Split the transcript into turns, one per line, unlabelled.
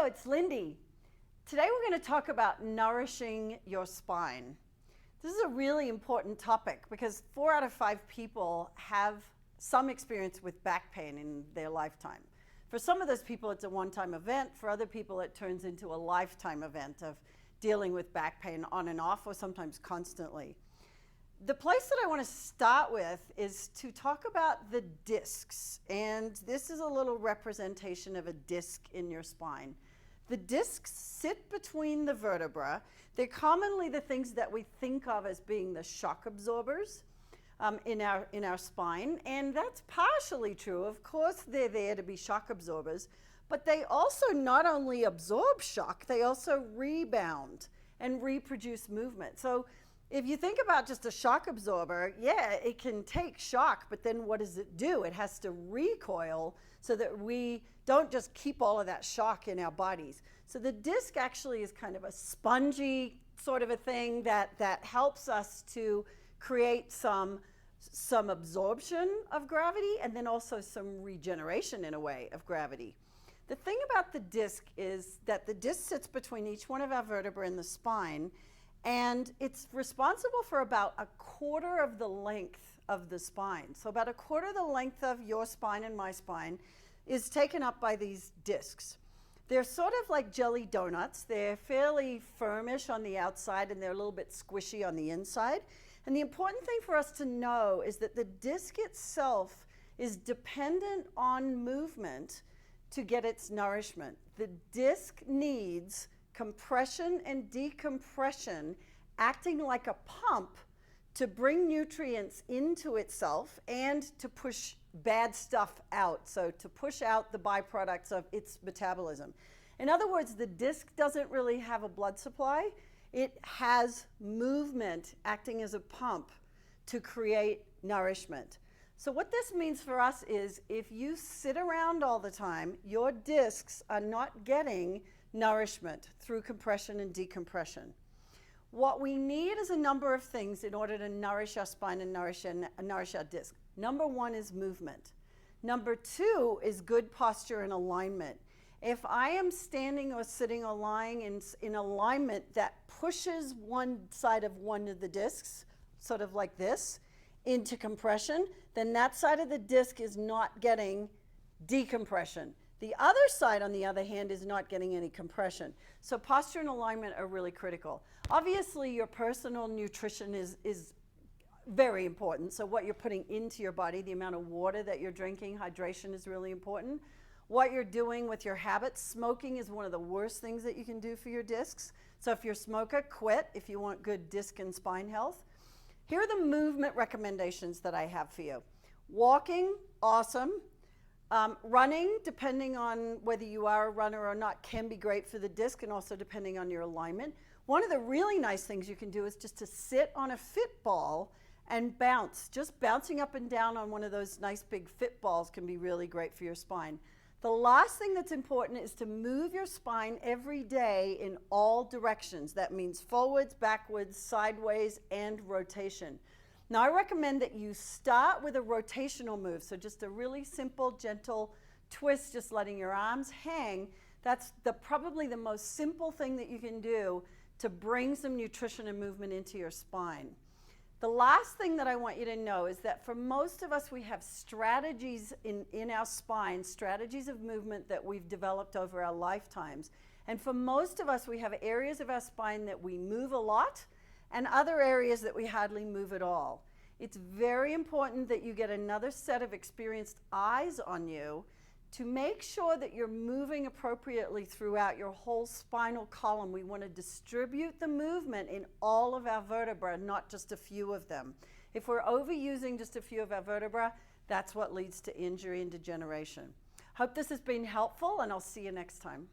it's Lindy. Today we're going to talk about nourishing your spine. This is a really important topic because 4 out of 5 people have some experience with back pain in their lifetime. For some of those people, it's a one-time event. For other people, it turns into a lifetime event of dealing with back pain on and off, or sometimes constantly. The place that I want to start with is to talk about the discs, and this is a little representation of a disc in your spine. The discs sit between the vertebra. They're commonly the things that we think of as being the shock absorbers in our spine, and that's partially true. Of course, they're there to be shock absorbers, but they also not only absorb shock, they also rebound and reproduce movement. So if you think about just a shock absorber, yeah, it can take shock, but then what does it do? It has to recoil so that we don't just keep all of that shock in our bodies. So the disc actually is kind of a spongy sort of a thing that helps us to create some absorption of gravity and then also some regeneration in a way of gravity. The thing about the disc is that the disc sits between each one of our vertebrae in the spine, and it's responsible for about a quarter of the length of the spine. So about a quarter of the length of your spine and my spine is taken up by these discs. They're sort of like jelly donuts. They're fairly firmish on the outside and they're a little bit squishy on the inside. And the important thing for us to know is that the disc itself is dependent on movement to get its nourishment. The disc needs compression and decompression acting like a pump to bring nutrients into itself and to push bad stuff out, so to push out the byproducts of its metabolism. In other words, the disc doesn't really have a blood supply. It has movement acting as a pump to create nourishment. So what this means for us is if you sit around all the time, your discs are not getting nourishment through compression and decompression. What we need is a number of things in order to nourish our spine and nourish our disc. Number 1 is movement. Number 2 is good posture and alignment. If I am standing or sitting or lying in alignment that pushes one side of one of the discs, sort of like this, into compression, then that side of the disc is not getting decompression. The other side, on the other hand, is not getting any compression. So posture and alignment are really critical. Obviously, your personal nutrition is very important. So what you're putting into your body, the amount of water that you're drinking, hydration is really important. What you're doing with your habits, smoking is one of the worst things that you can do for your discs. So if you're a smoker, quit if you want good disc and spine health. Here are the movement recommendations that I have for you. Walking, awesome. Running, depending on whether you are a runner or not, can be great for the disc and also depending on your alignment. One of the really nice things you can do is just to sit on a fit ball and bounce. Just bouncing up and down on one of those nice big fit balls can be really great for your spine. The last thing that's important is to move your spine every day in all directions. That means forwards, backwards, sideways, and rotation. Now, I recommend that you start with a rotational move, so just a really simple, gentle twist, just letting your arms hang. That's probably the most simple thing that you can do to bring some nutrition and movement into your spine. The last thing that I want you to know is that for most of us, we have strategies in our spine, strategies of movement that we've developed over our lifetimes. And for most of us, we have areas of our spine that we move a lot and other areas that we hardly move at all. It's very important that you get another set of experienced eyes on you to make sure that you're moving appropriately throughout your whole spinal column. We want to distribute the movement in all of our vertebrae, not just a few of them. If we're overusing just a few of our vertebrae, that's what leads to injury and degeneration. Hope this has been helpful, and I'll see you next time.